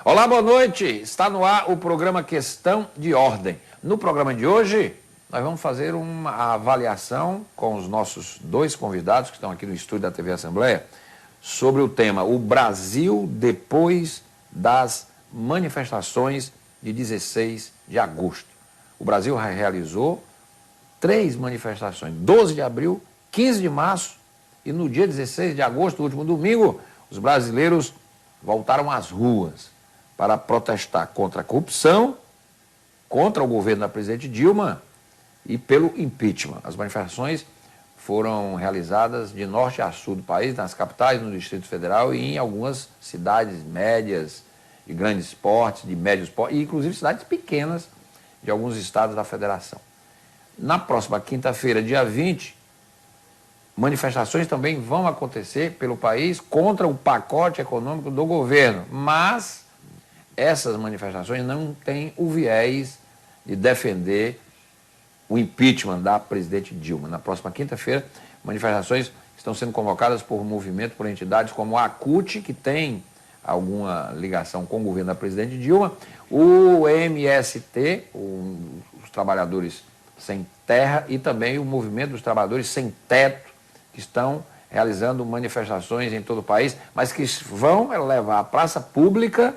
Olá, boa noite. Está no ar o programa Questão de Ordem. No programa de hoje, nós vamos fazer uma avaliação com os nossos dois convidados que estão aqui no estúdio da TV Assembleia sobre o tema O Brasil depois das manifestações de 16 de agosto. O Brasil realizou 3 manifestações, 12 de abril, 15 de março e no dia 16 de agosto, último domingo, os brasileiros voltaram às ruas para protestar contra a corrupção, contra o governo da presidente Dilma e pelo impeachment. As manifestações foram realizadas de norte a sul do país, nas capitais, no Distrito Federal e em algumas cidades médias, de grandes portes, de médios portes, e inclusive cidades pequenas de alguns estados da federação. Na próxima quinta-feira, dia 20, manifestações também vão acontecer pelo país contra o pacote econômico do governo, mas essas manifestações não têm o viés de defender o impeachment da presidente Dilma. Na próxima quinta-feira, manifestações estão sendo convocadas por movimentos, por entidades como a ACUT, que tem alguma ligação com o governo da presidente Dilma, o MST, os Trabalhadores Sem Terra, e também o Movimento dos Trabalhadores Sem Teto, que estão realizando manifestações em todo o país, mas que vão levar à praça pública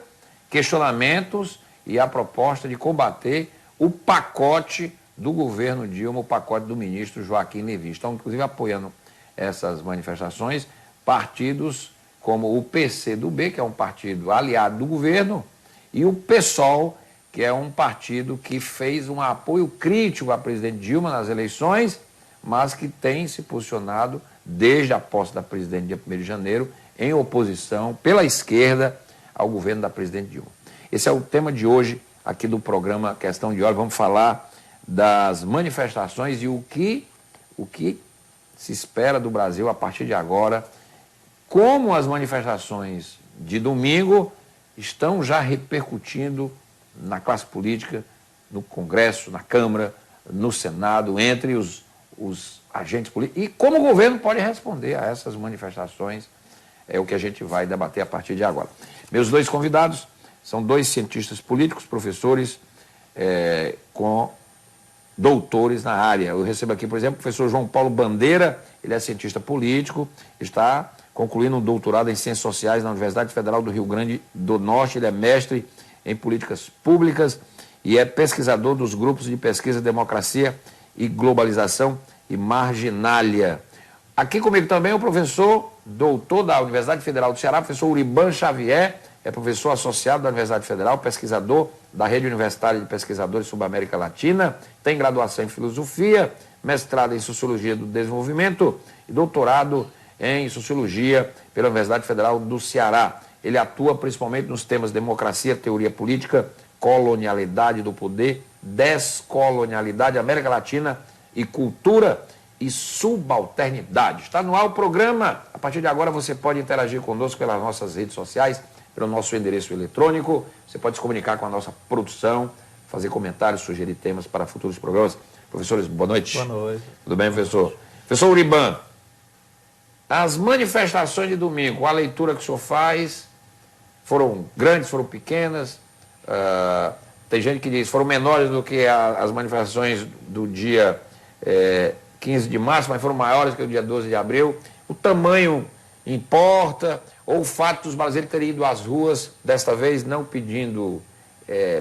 questionamentos e a proposta de combater o pacote do governo Dilma, o pacote do ministro Joaquim Levy. Estão, inclusive, apoiando essas manifestações partidos como o PCdoB, que é um partido aliado do governo, e o PSOL, que é um partido que fez um apoio crítico à presidente Dilma nas eleições, mas que tem se posicionado desde a posse da presidente dia 1º de janeiro em oposição pela esquerda ao governo da presidente Dilma. Esse é o tema de hoje aqui do programa Questão de Ordem. Vamos falar das manifestações e o que se espera do Brasil a partir de agora, como as manifestações de domingo estão já repercutindo na classe política, no Congresso, na Câmara, no Senado, entre os agentes políticos, e como o governo pode responder a essas manifestações, é o que a gente vai debater a partir de agora. Meus dois convidados são 2 cientistas políticos, professores com doutores na área. Eu recebo aqui, por exemplo, o professor João Paulo Bandeira, ele é cientista político, está concluindo um doutorado em Ciências Sociais na Universidade Federal do Rio Grande do Norte, ele é mestre em Políticas Públicas e é pesquisador dos grupos de pesquisa Democracia e Globalização e Marginália. Aqui comigo também o professor doutor da Universidade Federal do Ceará, professor Uriban Xavier, é professor associado da Universidade Federal, pesquisador da Rede Universitária de Pesquisadores sobre a América Latina, tem graduação em Filosofia, mestrado em Sociologia do Desenvolvimento e doutorado em Sociologia pela Universidade Federal do Ceará. Ele atua principalmente nos temas democracia, teoria política, colonialidade do poder, descolonialidade, América Latina e cultura e subalternidade. Está no ar o programa. A partir de agora você pode interagir conosco pelas nossas redes sociais, pelo nosso endereço eletrônico. Você pode se comunicar com a nossa produção, fazer comentários, sugerir temas para futuros programas. Professores, boa noite. Boa noite. Tudo bem, professor? Professor Uriban, as manifestações de domingo, a leitura que o senhor faz, foram grandes, foram pequenas? Tem gente que diz que foram menores do que as manifestações do dia 15 de março, mas foram maiores que o dia 12 de abril. O tamanho importa, ou o fato dos brasileiros terem ido às ruas, desta vez não pedindo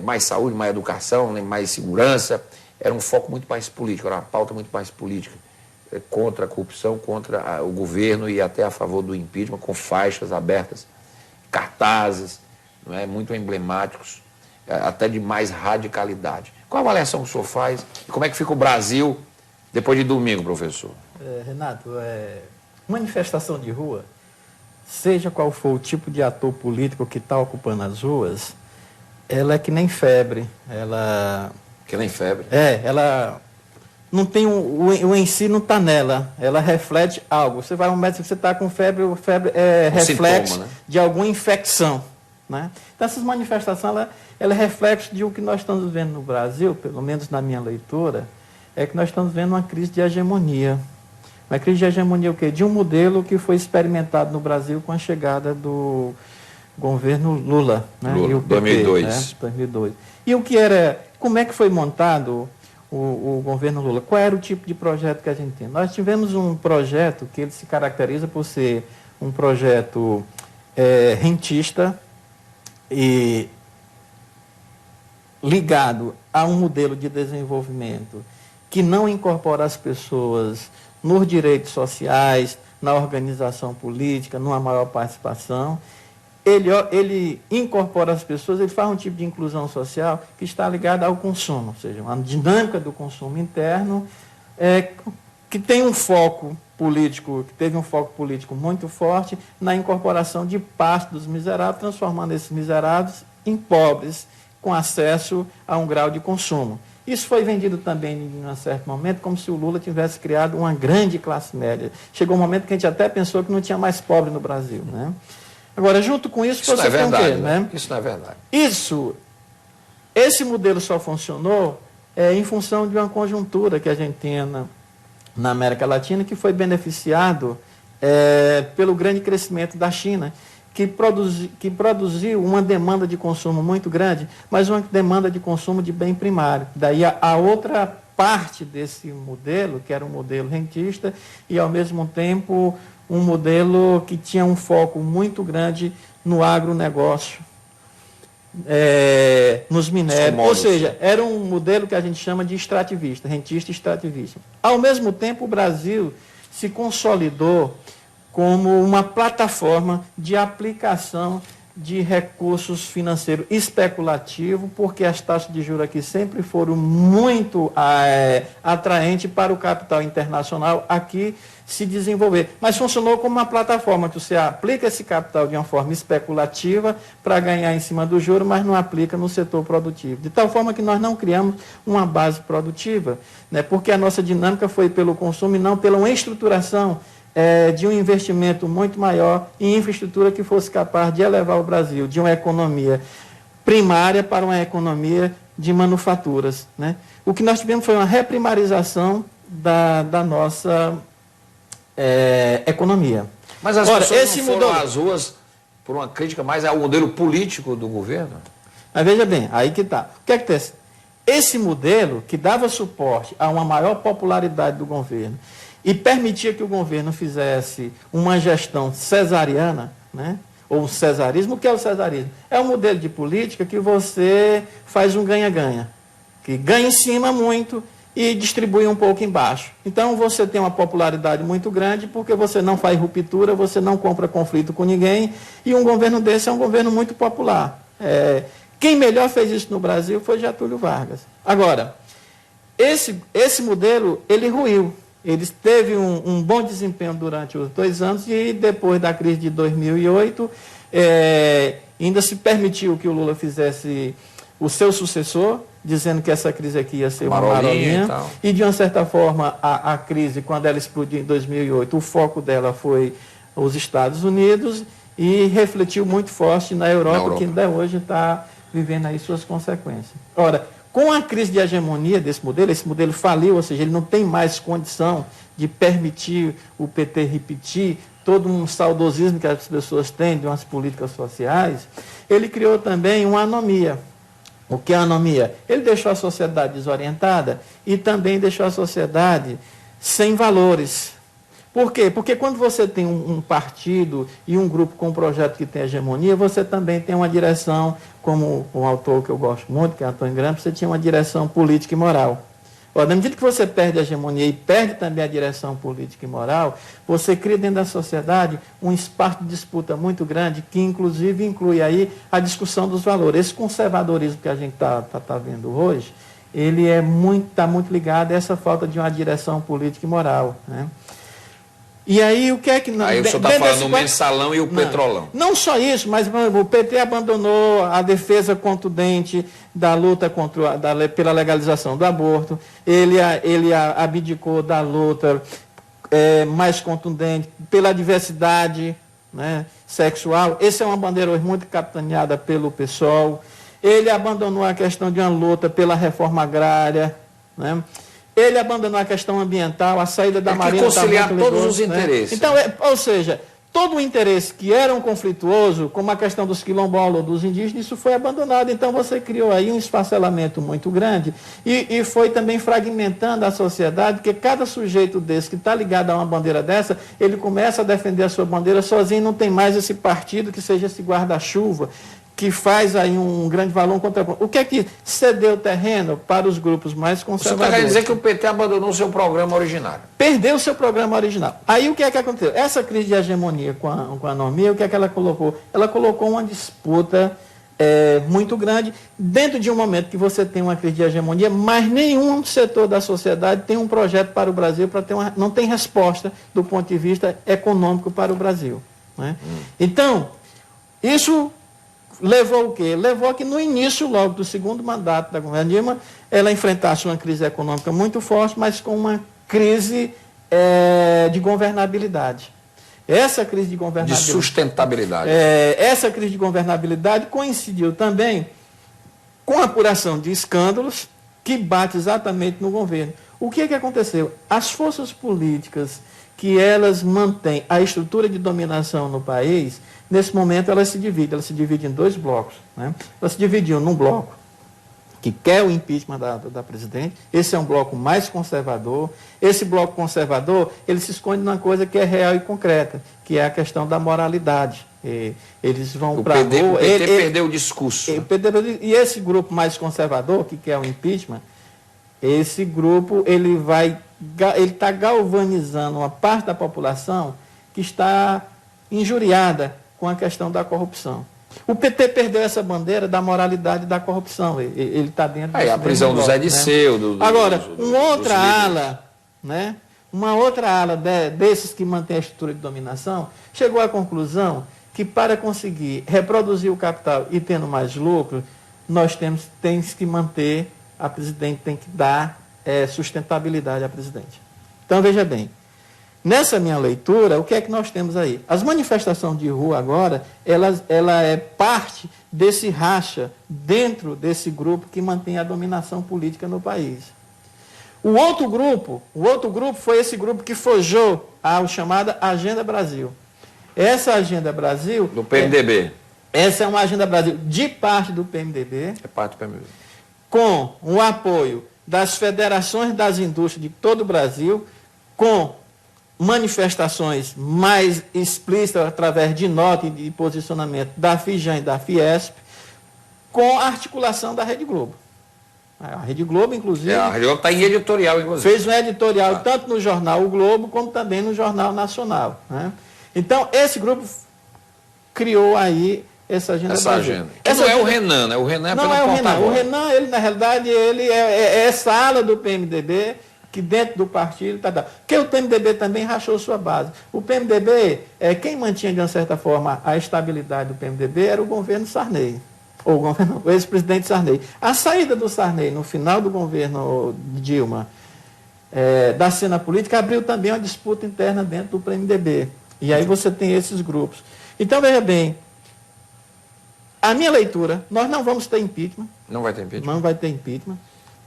mais saúde, mais educação, nem mais segurança, era um foco muito mais político, era uma pauta muito mais política, contra a corrupção, contra o governo e até a favor do impeachment, com faixas abertas, cartazes, não é, muito emblemáticos, até de mais radicalidade. Qual a avaliação que o senhor faz e como é que fica o Brasil depois de domingo, professor? Renato, manifestação de rua, seja qual for o tipo de ator político que está ocupando as ruas, ela é que nem febre. Que nem febre? Ela não tem o em si não está nela, ela reflete algo. Você vai a um médico, você está com febre, o febre é reflexo sintoma, né? De alguma infecção. Né? Então, essas manifestações, ela é reflexo de o que nós estamos vendo no Brasil, pelo menos na minha leitura, é que nós estamos vendo uma crise de hegemonia. Uma crise de hegemonia o quê? De um modelo que foi experimentado no Brasil com a chegada do governo Lula, né? Lula, E o PP, 2002. Né? 2002. E como é que foi montado o governo Lula? Qual era o tipo de projeto que a gente tem? Nós tivemos um projeto que ele se caracteriza por ser um projeto rentista e ligado a um modelo de desenvolvimento que não incorpora as pessoas nos direitos sociais, na organização política, numa maior participação. Ele incorpora as pessoas, ele faz um tipo de inclusão social que está ligada ao consumo, ou seja, uma dinâmica do consumo interno, que tem um foco político, que teve um foco político muito forte na incorporação de parte dos miseráveis, transformando esses miseráveis em pobres, com acesso a um grau de consumo. Isso foi vendido também, em um certo momento, como se o Lula tivesse criado uma grande classe média. Chegou um momento que a gente até pensou que não tinha mais pobre no Brasil, né? Agora, junto com isso, você não é verdade, tem o quê, né? Isso não é verdade. Esse modelo só funcionou em função de uma conjuntura que a gente tem na América Latina, que foi beneficiado pelo grande crescimento da China, que produziu uma demanda de consumo muito grande, mas uma demanda de consumo de bem primário. Daí a outra parte desse modelo, que era um modelo rentista, e ao mesmo tempo um modelo que tinha um foco muito grande no agronegócio, nos minérios, ou seja, era um modelo que a gente chama de extrativista, rentista extrativista. Ao mesmo tempo, o Brasil se consolidou como uma plataforma de aplicação de recursos financeiros especulativos, porque as taxas de juros aqui sempre foram muito atraentes para o capital internacional aqui se desenvolver. Mas funcionou como uma plataforma que você aplica esse capital de uma forma especulativa para ganhar em cima do juro, mas não aplica no setor produtivo. De tal forma que nós não criamos uma base produtiva, né, porque a nossa dinâmica foi pelo consumo e não pela uma estruturação de um investimento muito maior em infraestrutura que fosse capaz de elevar o Brasil de uma economia primária para uma economia de manufaturas, né? O que nós tivemos foi uma reprimarização da nossa economia. Mas as pessoas não foram às ruas por uma crítica mais ao modelo político do governo? Mas veja bem, aí que está. O que acontece? Esse modelo que dava suporte a uma maior popularidade do governo e permitia que o governo fizesse uma gestão cesariana, né? Ou um cesarismo. O que é o cesarismo? É um modelo de política que você faz um ganha-ganha, que ganha em cima muito e distribui um pouco embaixo. Então você tem uma popularidade muito grande porque você não faz ruptura, você não compra conflito com ninguém, e um governo desse é um governo muito popular. Quem melhor fez isso no Brasil foi Getúlio Vargas. Agora, esse modelo, ele ruiu. Ele teve um bom desempenho durante os 2 anos e depois da crise de 2008, ainda se permitiu que o Lula fizesse o seu sucessor, dizendo que essa crise aqui ia ser uma marolinha. E de uma certa forma, a crise, quando ela explodiu em 2008, o foco dela foi os Estados Unidos e refletiu muito forte na Europa, que ainda hoje está vivendo aí suas consequências. Ora, com a crise de hegemonia desse modelo, esse modelo faliu, ou seja, ele não tem mais condição de permitir o PT repetir todo um saudosismo que as pessoas têm de umas políticas sociais. Ele criou também uma anomia. O que é a anomia? Ele deixou a sociedade desorientada e também deixou a sociedade sem valores. Por quê? Porque quando você tem um partido e um grupo com um projeto que tem hegemonia, você também tem uma direção, como um autor que eu gosto muito, que é Antônio Gramsci, você tinha uma direção política e moral. Ora, na medida que você perde a hegemonia e perde também a direção política e moral, você cria dentro da sociedade um espaço de disputa muito grande, que inclusive inclui aí a discussão dos valores. Esse conservadorismo que a gente está vendo hoje, ele está muito ligado a essa falta de uma direção política e moral, né? E aí o que é que... Aí o senhor está falando do mensalão e o petrolão. Não só isso, mas o PT abandonou a defesa contundente da luta pela legalização do aborto, ele abdicou da luta mais contundente pela diversidade, né, sexual. Essa é uma bandeira hoje muito capitaneada pelo PSOL. Ele abandonou a questão de uma luta pela reforma agrária, né? Ele abandonou a questão ambiental, a saída da Marinha. Conciliar todos os interesses. Então, ou seja, todo o interesse que era um conflituoso, como a questão dos quilombolas, dos indígenas, isso foi abandonado. Então você criou aí um esfacelamento muito grande e foi também fragmentando a sociedade, porque cada sujeito desse que está ligado a uma bandeira dessa, ele começa a defender a sua bandeira sozinho, não tem mais esse partido que seja esse guarda-chuva, que faz aí um grande valor contra o que é que cedeu terreno para os grupos mais conservadores. Você está querendo dizer que o PT abandonou o seu programa originário? Perdeu o seu programa original. Aí o que é que aconteceu? Essa crise de hegemonia com a anomia, o que é que ela colocou? Ela colocou uma disputa muito grande dentro de um momento que você tem uma crise de hegemonia, mas nenhum setor da sociedade tem um projeto para o Brasil, não tem resposta do ponto de vista econômico para o Brasil. Né? Então, isso levou o quê? Levou a que no início, logo do segundo mandato da governo Dilma, ela enfrentasse uma crise econômica muito forte, mas com uma crise de governabilidade. Essa crise de governabilidade... De sustentabilidade. Essa crise de governabilidade coincidiu também com a apuração de escândalos que bate exatamente no governo. O que aconteceu? As forças políticas que elas mantêm a estrutura de dominação no país... Nesse momento, ela se divide em dois blocos. Né? Ela se dividiu num bloco que quer o impeachment da presidente, esse é um bloco mais conservador. Esse bloco conservador, ele se esconde numa coisa que é real e concreta, que é a questão da moralidade. Eles vão para a rua... O PT perdeu o discurso. E esse grupo mais conservador, que quer o impeachment, esse grupo, ele está galvanizando uma parte da população que está injuriada com a questão da corrupção. O PT perdeu essa bandeira da moralidade e da corrupção. Ele está dentro a prisão do Zé Disseu. Agora, uma outra ala desses que mantém a estrutura de dominação, chegou à conclusão que para conseguir reproduzir o capital e tendo mais lucro, nós temos que manter, a presidente tem que dar sustentabilidade à presidente. Então, veja bem, nessa minha leitura, o que é que nós temos aí? As manifestações de rua agora, ela é parte desse racha dentro desse grupo que mantém a dominação política no país. O outro grupo foi esse grupo que forjou a chamada Agenda Brasil. Essa Agenda Brasil... Do PMDB. Essa é uma Agenda Brasil de parte do PMDB. É parte do PMDB. Com o apoio das federações das indústrias de todo o Brasil, com manifestações mais explícitas através de nota e de posicionamento da FIJAM e da Fiesp, com a articulação da Rede Globo. A Rede Globo, inclusive... a Rede Globo está em editorial, inclusive. Fez um editorial tanto no jornal O Globo, como também no Jornal Nacional. Né? Então, esse grupo criou aí essa agenda Brasil. Não é o Renan, né? O Renan é não é o Renan. O Renan, ele, na realidade, ele é essa ala do PMDB, que dentro do partido porque o PMDB também rachou sua base. O PMDB, quem mantinha de uma certa forma a estabilidade do PMDB era o governo Sarney, o ex-presidente Sarney. A saída do Sarney no final do governo de Dilma da cena política abriu também uma disputa interna dentro do PMDB. E aí você tem esses grupos. Então, veja bem, a minha leitura, nós não vamos ter impeachment. Não vai ter impeachment? Não vai ter impeachment.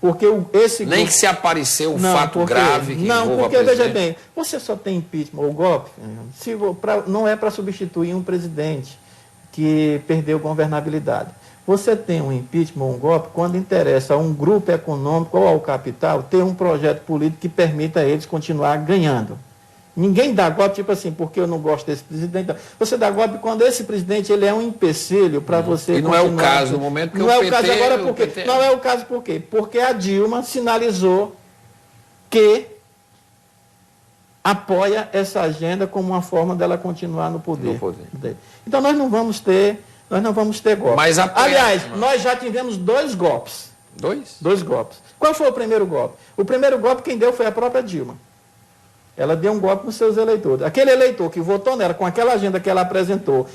Porque esse nem grupo... que se aparecer um fato grave que envolva porque, a presidente. Veja bem, você só tem impeachment ou golpe, não é para substituir um presidente que perdeu governabilidade. Você tem um impeachment ou um golpe quando interessa a um grupo econômico ou ao capital ter um projeto político que permita a eles continuar ganhando. Ninguém dá golpe, tipo assim, porque eu não gosto desse presidente. Você dá golpe quando esse presidente ele é um empecilho para você... E não é o caso no momento que não o é PT... o caso agora por quê? Não é o caso por quê? Porque a Dilma sinalizou que apoia essa agenda como uma forma dela continuar no poder. Então nós não vamos ter golpe. Mas aliás, nós já tivemos 2 golpes. 2 golpes. Qual foi o primeiro golpe? O primeiro golpe quem deu foi a própria Dilma. Ela deu um golpe nos seus eleitores. Aquele eleitor que votou nela com aquela agenda que ela apresentou,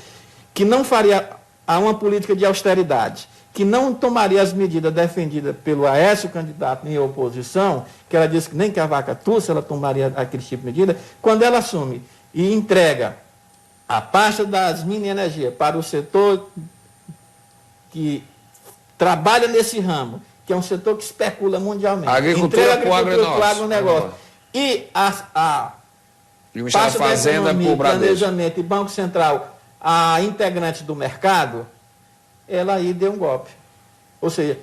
que não faria uma política de austeridade, que não tomaria as medidas defendidas pelo Aécio, candidato em oposição, que ela disse que nem que a vaca tussa ela tomaria aquele tipo de medida, quando ela assume e entrega a pasta das mini energias para o setor que trabalha nesse ramo, que é um setor que especula mundialmente. A agricultura para o agronegócio. E E o Ministério da Fazenda com o Bradesco. Planejamento e Banco Central a integrantes do mercado, ela aí deu um golpe. Ou seja,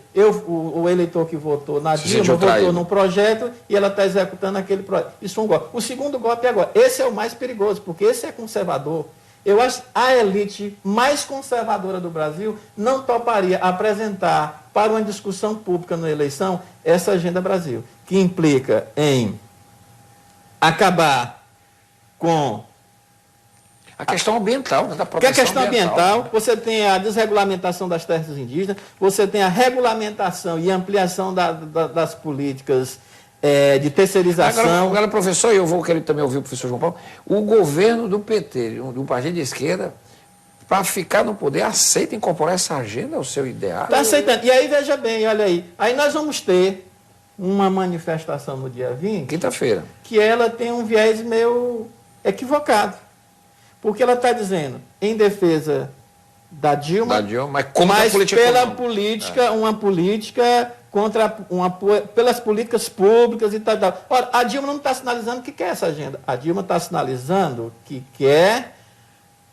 o eleitor que votou na Dilma votou num projeto e ela está executando aquele projeto. Isso é um golpe. O segundo golpe é agora. Esse é o mais perigoso, porque esse é conservador. Eu acho que a elite mais conservadora do Brasil não toparia apresentar para uma discussão pública na eleição essa Agenda Brasil, que implica em acabar com a questão ambiental, da proteção ambiental. Que é a questão ambiental, você tem a desregulamentação das terras indígenas, você tem a regulamentação e ampliação das políticas de terceirização. Agora, professor, e eu vou querer também ouvir o professor João Paulo, o governo do PT, do partido de esquerda, para ficar no poder, aceita incorporar essa agenda ao seu ideário? Está aceitando. E aí, veja bem, olha aí nós vamos ter uma manifestação no dia 20. Quinta-feira. Que ela tem um viés meio equivocado. Porque ela está dizendo, em defesa da Dilma, mas pela política, uma política pelas políticas públicas e tal. Ora, a Dilma não está sinalizando que quer essa agenda. A Dilma está sinalizando que quer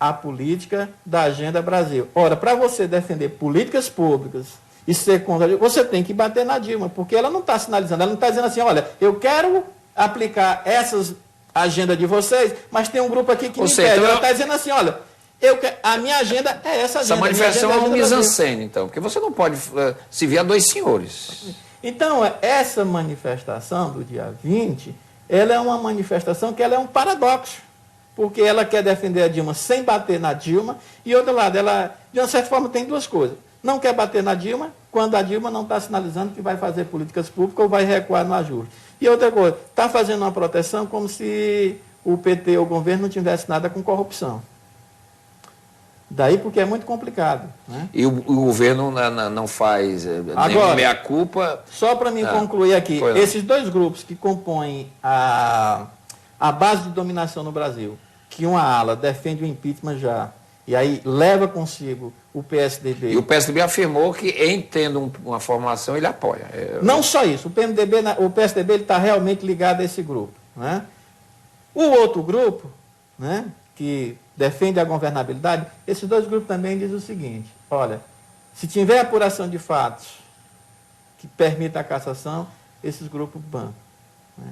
a política da Agenda Brasil. Ora, para você defender políticas públicas e ser contra a Dilma, você tem que bater na Dilma, porque ela não está sinalizando, ela não está dizendo assim, olha, eu quero aplicar essas agenda de vocês, mas tem um grupo aqui que me impede. Então, ela está dizendo assim, olha, a minha agenda é essa agenda. Essa manifestação é um mise-en-scène, então, porque você não pode se ver a dois senhores. Então, essa manifestação do dia 20, ela é uma manifestação que ela é um paradoxo, porque ela quer defender a Dilma sem bater na Dilma, e, outro lado, ela, de uma certa forma, tem duas coisas. Não quer bater na Dilma, quando a Dilma não está sinalizando que vai fazer políticas públicas ou vai recuar no ajuste. E outra coisa, está fazendo uma proteção como se o PT ou o governo não tivesse nada com corrupção. Daí porque é muito complicado. Né? E o governo não faz agora, meia-culpa. Só para me concluir aqui, esses dois grupos que compõem a base de dominação no Brasil, que uma ala defende o impeachment já, e aí leva consigo o PSDB. E o PSDB afirmou que, em tendo uma formulação, ele apoia. Não só isso, o PSDB está realmente ligado a esse grupo. Né? O outro grupo, né, que defende a governabilidade, esses dois grupos também dizem o seguinte, olha, se tiver apuração de fatos que permita a cassação, esses grupos bancam. Né?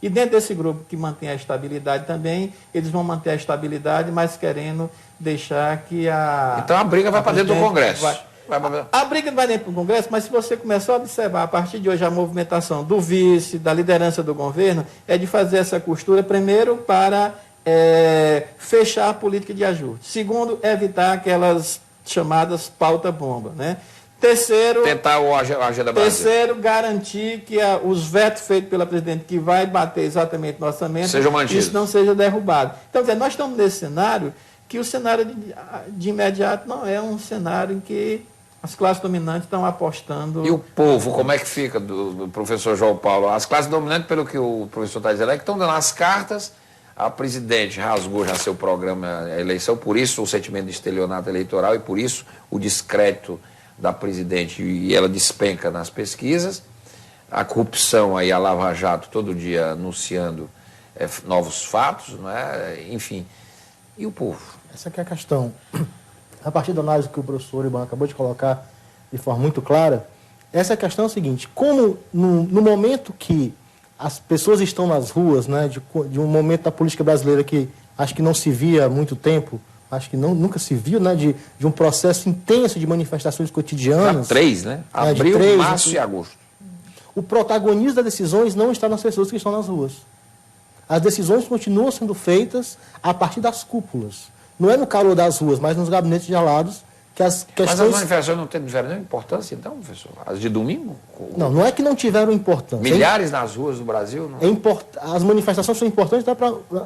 E dentro desse grupo que mantém a estabilidade também, eles vão manter a estabilidade, mas querendo deixar que a... Então a briga vai para dentro do Congresso. A briga vai dentro do Congresso, mas se você começar a observar a partir de hoje a movimentação do vice, da liderança do governo, é de fazer essa costura, primeiro, para fechar a política de ajuste. Segundo, evitar aquelas chamadas pauta-bomba, né? Terceiro, tentar a Agenda Brasil. Terceiro, garantir que os vetos feitos pela presidente, que vai bater exatamente no orçamento, isso não seja derrubado. Então, nós estamos nesse cenário, que o cenário de imediato não é um cenário em que as classes dominantes estão apostando... E o povo, como é que fica, do professor João Paulo? As classes dominantes, pelo que o professor está dizendo, é que estão dando as cartas, a presidente rasgou já seu programa, a eleição, por isso o sentimento de estelionato eleitoral e por isso o descrédito da presidente, e ela despenca nas pesquisas, a corrupção aí, a Lava Jato todo dia anunciando novos fatos, não é? Enfim, e o povo? Essa que é a questão. A partir da análise que o professor Iban acabou de colocar de forma muito clara, essa questão é a seguinte, como no momento que as pessoas estão nas ruas, né, de um momento da política brasileira que acho que não se via há muito tempo, acho que nunca se viu, né, de um processo intenso de manifestações cotidianas. Já 3, né? Abril, março e agosto. O protagonismo das decisões não está nas pessoas que estão nas ruas. As decisões continuam sendo feitas a partir das cúpulas. Não é no calor das ruas, mas nos gabinetes de alados que as questões... Mas as manifestações não tiveram nenhuma importância, então, professor? As de domingo? Não é que não tiveram importância. Milhares nas ruas do Brasil? Não... As manifestações são importantes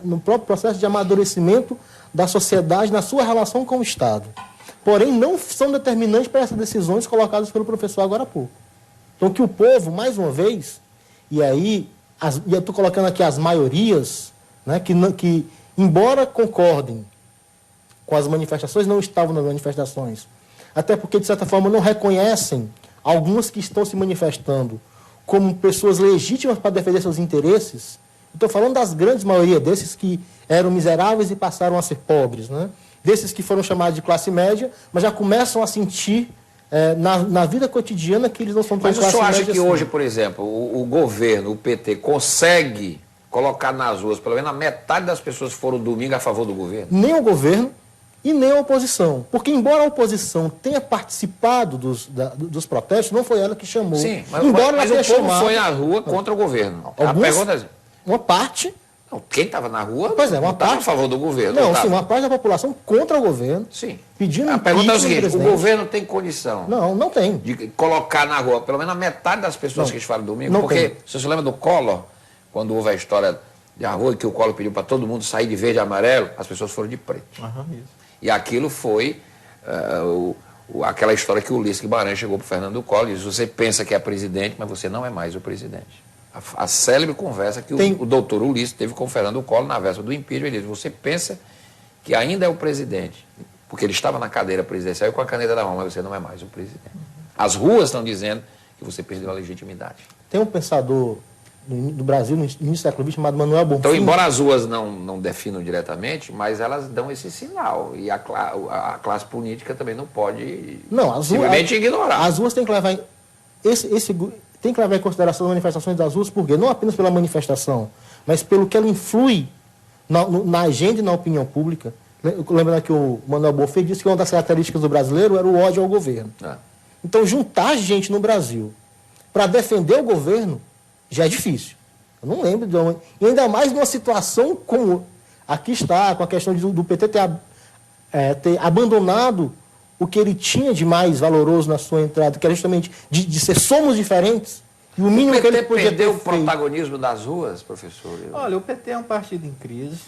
no próprio processo de amadurecimento da sociedade na sua relação com o Estado. Porém, não são determinantes para essas decisões colocadas pelo professor agora há pouco. Então, que o povo, mais uma vez, e aí, eu estou colocando aqui as maiorias, né, que, embora concordem com as manifestações, não estavam nas manifestações. Até porque, de certa forma, não reconhecem algumas que estão se manifestando como pessoas legítimas para defender seus interesses, Estou falando das grandes maioria desses que eram miseráveis e passaram a ser pobres, né? Desses que foram chamados de classe média, mas já começam a sentir na vida cotidiana que eles não são tão classe média. Mas o senhor acha que assim. hoje, por exemplo, o governo, o PT, consegue colocar nas ruas pelo menos a metade das pessoas que foram domingo a favor do governo? Nem o governo e nem a oposição. Porque, embora a oposição tenha participado dos protestos, não foi ela que chamou. Sim, mas embora o ela tenha povo chamado, foi à rua contra o governo. A Alguns- pergunta é... uma parte... Não, quem estava na rua Pois é, uma não estava a parte... favor do governo. Não, estava. sim, uma parte da população contra o governo, Sim. pedindo A pergunta é o impeachment do seguinte, o presidente. governo tem condição Não tem. de colocar na rua pelo menos a metade das pessoas Não. que estiveram domingo? Não Porque, tem. se você lembra do Collor, quando houve a história da rua, que o Collor pediu para todo mundo sair de verde e amarelo, as pessoas foram de preto. Isso. E aquilo foi aquela história que o Ulisses Guimarães chegou para o Fernando Collor e disse, você pensa que é presidente, mas você não é mais o presidente. A célebre conversa que o doutor Ulisses teve com o Fernando Collor na véspera do impeachment, ele disse, você pensa que ainda é o presidente, porque ele estava na cadeira presidencial e com a caneta na mão, mas você não é mais o presidente. As ruas estão dizendo que você perdeu a legitimidade. Tem um pensador do Brasil, no início do século XX, chamado Manuel Bonfim. Então, embora as ruas não definam diretamente, mas elas dão esse sinal. E a classe política também não pode simplesmente ignorar. As ruas têm que levar tem que levar em consideração as manifestações das ruas, porque não apenas pela manifestação, mas pelo que ela influi na agenda e na opinião pública. Lembrando que o Manuel Bonfim disse que uma das características do brasileiro era o ódio ao governo. Então, juntar gente no Brasil para defender o governo já é difícil. Eu não lembro de onde. E ainda mais numa situação como aqui está, com a questão do PT ter abandonado o que ele tinha de mais valoroso na sua entrada, que era justamente de ser somos diferentes. E o mínimo que ele podia perdeu ter o protagonismo das ruas, professor? Olha, o PT é um partido em crise.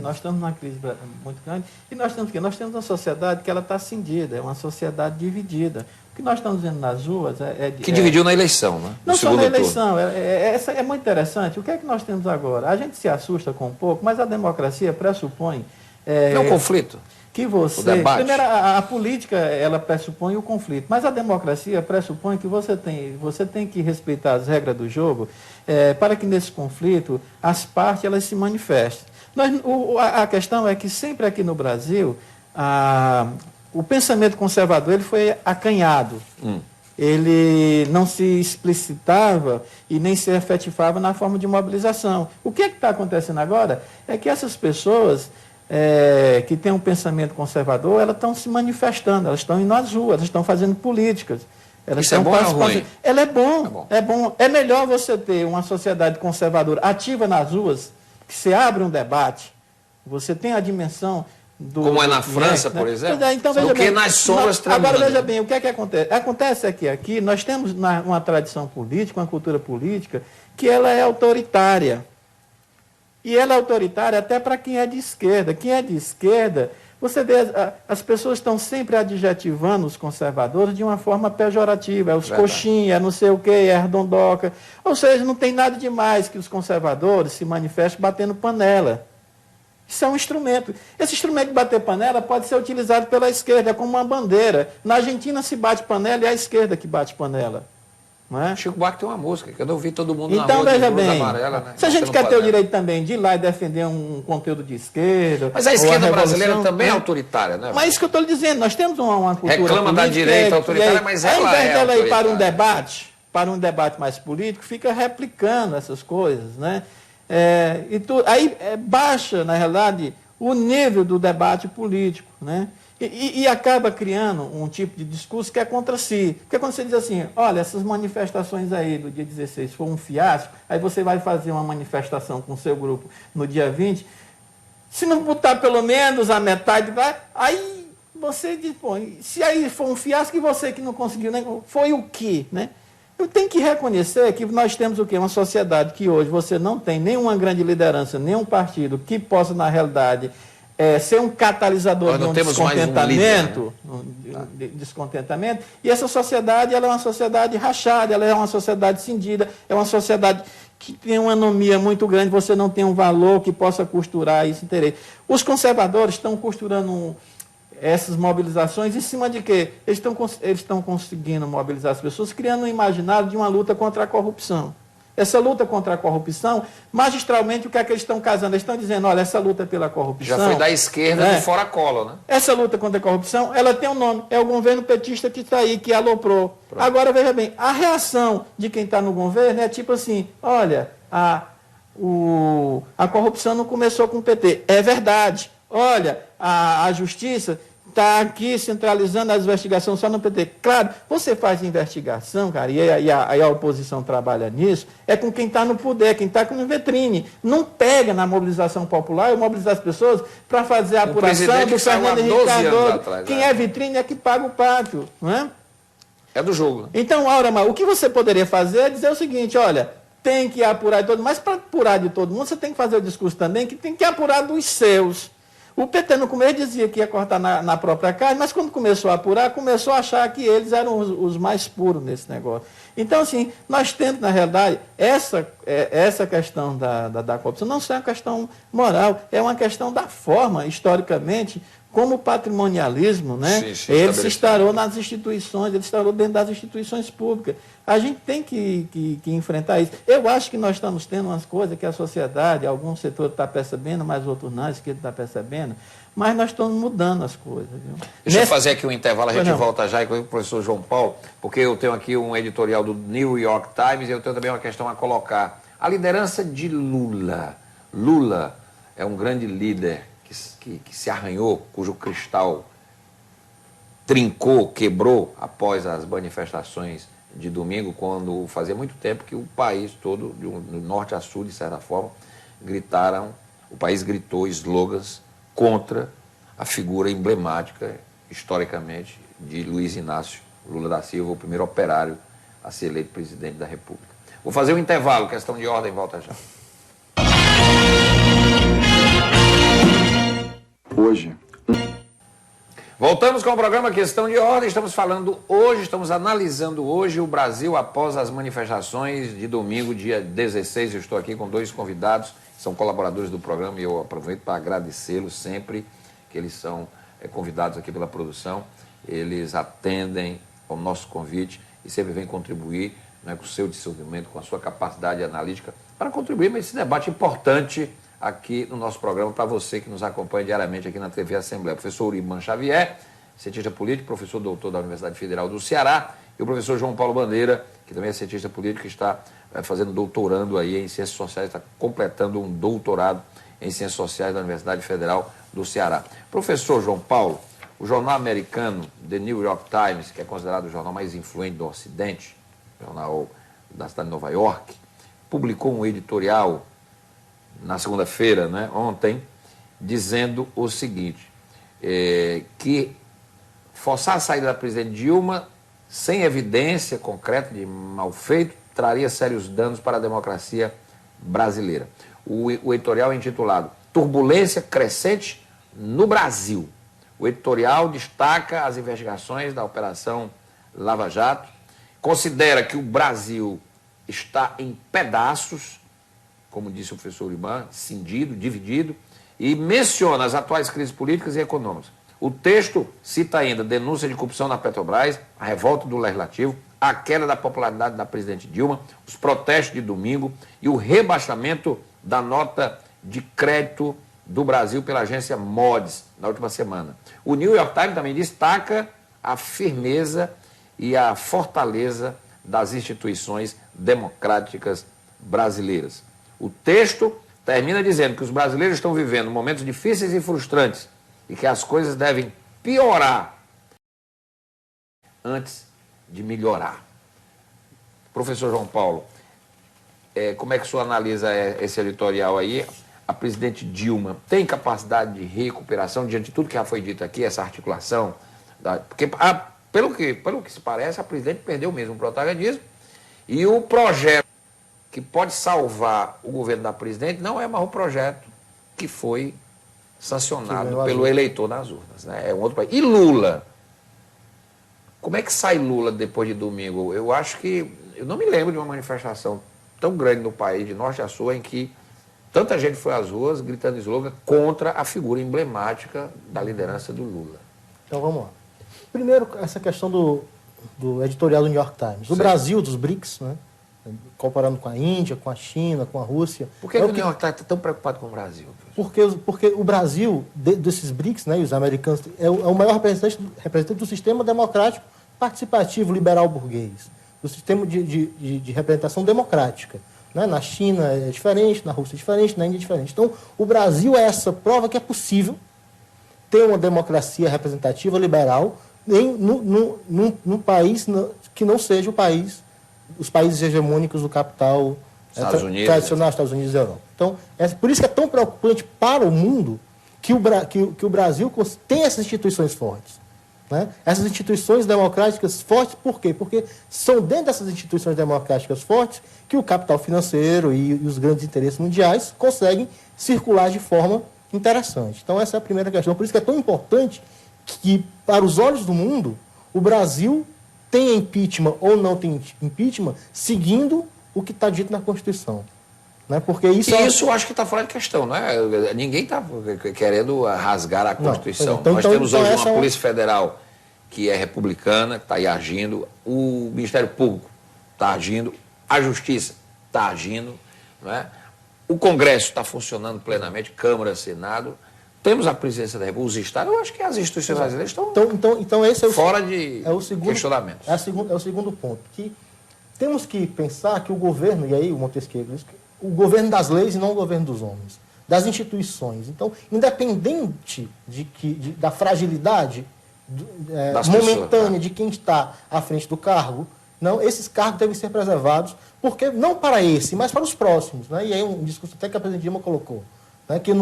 Nós estamos numa crise muito grande. E nós temos o quê? Nós temos uma sociedade que ela está cindida, é uma sociedade dividida. O que nós estamos vendo nas ruas que dividiu na eleição, né? Não só na eleição. É muito interessante. O que é que nós temos agora? A gente se assusta com um pouco, mas a democracia pressupõe... É um conflito. Que você... Primeiro, a política, ela pressupõe o conflito, mas a democracia pressupõe que você tem que respeitar as regras do jogo para que nesse conflito as partes elas se manifestem. A questão é que sempre aqui no Brasil, o pensamento conservador ele foi acanhado. Ele não se explicitava e nem se efetivava na forma de mobilização. O que está acontecendo agora é que essas pessoas... que têm um pensamento conservador, elas estão se manifestando, elas estão indo às ruas, elas estão fazendo políticas. Isso é bom ou ruim? Ela é bom, é bom. É melhor você ter uma sociedade conservadora ativa nas ruas, que você abre um debate, você tem a dimensão do... Como é na França, por exemplo? Então, do que nas sombras tremendo. Agora, veja bem, o que é que acontece? Acontece que aqui nós temos uma tradição política, uma cultura política, que ela é autoritária. E ela é autoritária até para quem é de esquerda. Quem é de esquerda, você vê, as pessoas estão sempre adjetivando os conservadores de uma forma pejorativa. É os coxinha, é não sei o quê, é redondoca. Ou seja, não tem nada demais que os conservadores se manifestem batendo panela. Isso é um instrumento. Esse instrumento de bater panela pode ser utilizado pela esquerda, é como uma bandeira. Na Argentina se bate panela e é a esquerda que bate panela. Não é? Chico Buarque tem uma música, que eu não ouvi todo mundo então, na rua veja de blusa bem, amarela, né? Se a gente quer ter o direito também de ir lá e defender um conteúdo de esquerda... Mas a esquerda brasileira também é autoritária, né? Mas isso que eu estou lhe dizendo, nós temos uma cultura reclama da direita autoritária, mas ela ao invés dela ir para um debate mais político, fica replicando essas coisas, né? Aí baixa, na realidade, o nível do debate político, né? E acaba criando um tipo de discurso que é contra si. Porque quando você diz assim, olha, essas manifestações aí do dia 16 foi um fiasco, aí você vai fazer uma manifestação com o seu grupo no dia 20, se não botar pelo menos a metade, aí você diz, pô, se aí for um fiasco e você que não conseguiu, né, foi o quê, né? Eu tenho que reconhecer que nós temos o quê? Uma sociedade que hoje você não tem nenhuma grande liderança, nenhum partido que possa, na realidade... ser um catalisador de um descontentamento, descontentamento, e essa sociedade ela é uma sociedade rachada, ela é uma sociedade cindida, é uma sociedade que tem uma anomia muito grande, você não tem um valor que possa costurar esse interesse. Os conservadores estão costurando essas mobilizações em cima de quê? Eles estão conseguindo mobilizar as pessoas, criando um imaginário de uma luta contra a corrupção. Essa luta contra a corrupção, magistralmente, o que é que eles estão casando? Eles estão dizendo, olha, essa luta pela corrupção... Já foi da esquerda do Fora Collor, né? Essa luta contra a corrupção, ela tem um nome, é o governo petista que está aí, que aloprou. Pronto. Agora, veja bem, a reação de quem está no governo é tipo assim, olha, a corrupção não começou com o PT. É verdade. Olha, a justiça está aqui centralizando as investigações só no PT. Claro, você faz investigação, cara, e a oposição trabalha nisso, é com quem está no poder, quem está no vitrine. Não pega na mobilização popular e mobilizar as pessoas para fazer a apuração do Fernando Henrique Cardoso. Quem é vitrine é que paga o pátio, não é? É do jogo. Né? Então, Aura, o que você poderia fazer é dizer o seguinte, olha, tem que apurar de todo mundo, mas para apurar de todo mundo, você tem que fazer o discurso também que tem que apurar dos seus. O PT no começo dizia que ia cortar na própria carne, mas quando começou a apurar, começou a achar que eles eram os mais puros nesse negócio. Então, assim, nós temos, na realidade, essa questão da corrupção não é uma questão moral, é uma questão da forma, historicamente, como o patrimonialismo, né? Ele se instaurou nas instituições, ele se instaurou dentro das instituições públicas. A gente tem que enfrentar isso. Eu acho que nós estamos tendo umas coisas que a sociedade, algum setor está percebendo, mas outros não, a esquerda está percebendo, mas nós estamos mudando as coisas. Viu? Deixa eu fazer aqui um intervalo, a gente volta já com o professor João Paulo, porque eu tenho aqui um editorial do New York Times e eu tenho também uma questão a colocar. A liderança de Lula. Lula é um grande líder que se arranhou, cujo cristal trincou, quebrou após as manifestações de domingo, quando fazia muito tempo que o país todo, do norte a sul, de certa forma, o país gritou slogans contra a figura emblemática, historicamente, de Luiz Inácio Lula da Silva, o primeiro operário a ser eleito presidente da República. Vou fazer um intervalo, questão de ordem, volta já. Hoje. Voltamos com o programa Questão de Ordem. Estamos analisando hoje o Brasil após as manifestações de domingo, dia 16. Eu estou aqui com dois convidados, são colaboradores do programa e eu aproveito para agradecê-los sempre, que eles são convidados aqui pela produção. Eles atendem ao nosso convite e sempre vêm contribuir, né, com o seu discernimento, com a sua capacidade analítica, para contribuir nesse debate importante aqui no nosso programa, para você que nos acompanha diariamente aqui na TV Assembleia. O professor Uriban Xavier, cientista político, professor doutor da Universidade Federal do Ceará, e o professor João Paulo Bandeira, que também é cientista político, que está fazendo doutorando aí em Ciências Sociais, está completando um doutorado em Ciências Sociais da Universidade Federal do Ceará. Professor João Paulo, o jornal americano The New York Times, que é considerado o jornal mais influente do Ocidente, jornal da cidade de Nova York, publicou um editorial na segunda-feira, né, ontem, dizendo o seguinte, que forçar a saída da presidente Dilma sem evidência concreta de mal feito traria sérios danos para a democracia brasileira. O editorial é intitulado Turbulência Crescente no Brasil. O editorial destaca as investigações da Operação Lava Jato, considera que o Brasil está em pedaços, como disse o professor Uriban, cindido, dividido, e menciona as atuais crises políticas e econômicas. O texto cita ainda denúncia de corrupção na Petrobras, a revolta do Legislativo, a queda da popularidade da presidente Dilma, os protestos de domingo e o rebaixamento da nota de crédito do Brasil pela agência Moody's na última semana. O New York Times também destaca a firmeza e a fortaleza das instituições democráticas brasileiras. O texto termina dizendo que os brasileiros estão vivendo momentos difíceis e frustrantes e que as coisas devem piorar antes de melhorar. Professor João Paulo, como é que o senhor analisa esse editorial aí? A presidente Dilma tem capacidade de recuperação diante de tudo que já foi dito aqui, essa articulação? Porque, pelo que se parece, a presidente perdeu mesmo o protagonismo e o projeto que pode salvar o governo da presidente não é mais o projeto que foi sancionado pelo eleitor nas urnas, né? É um outro país. E Lula? Como é que sai Lula depois de domingo? Eu acho que... Eu não me lembro de uma manifestação tão grande no país, de norte a sul, em que tanta gente foi às ruas gritando slogan contra a figura emblemática da liderança do Lula. Então vamos lá. Primeiro, essa questão do editorial do New York Times. O Brasil, dos BRICS, né, comparando com a Índia, com a China, com a Rússia. Por que o New York está tão preocupado com o Brasil? Porque o Brasil, desses BRICS, né, e os americanos, é o maior representante do sistema democrático participativo liberal burguês, do sistema de representação democrática. Né? Na China é diferente, na Rússia é diferente, na Índia é diferente. Então, o Brasil é essa prova que é possível ter uma democracia representativa liberal num país que não seja os países hegemônicos do capital tradicional, Estados Unidos e Europa. Então, por isso que é tão preocupante para o mundo que o Brasil tem essas instituições fortes. Né? Essas instituições democráticas fortes, por quê? Porque são dentro dessas instituições democráticas fortes que o capital financeiro e os grandes interesses mundiais conseguem circular de forma interessante. Então, essa é a primeira questão. Por isso que é tão importante que, para os olhos do mundo, o Brasil tenha impeachment ou não tenha impeachment, seguindo o que está dito na Constituição. Né? Porque isso eu acho que está fora de questão, não é? Ninguém está querendo rasgar a Constituição. Nós temos hoje uma Polícia Federal que é republicana, que está aí agindo, o Ministério Público está agindo, a Justiça está agindo, não é? O Congresso está funcionando plenamente, Câmara, Senado, temos a Presidência da República, os Estados, eu acho que as instituições brasileiras estão então esse fora de questionamentos. É o segundo ponto, que temos que pensar que o governo, e aí o Montesquieu diz, o governo das leis e não o governo dos homens, das instituições. Então, independente da fragilidade momentânea de quem está à frente do cargo, não, esses cargos devem ser preservados, porque não para esse, mas para os próximos. Né? E aí um discurso até que a presidente Dilma colocou, né? Que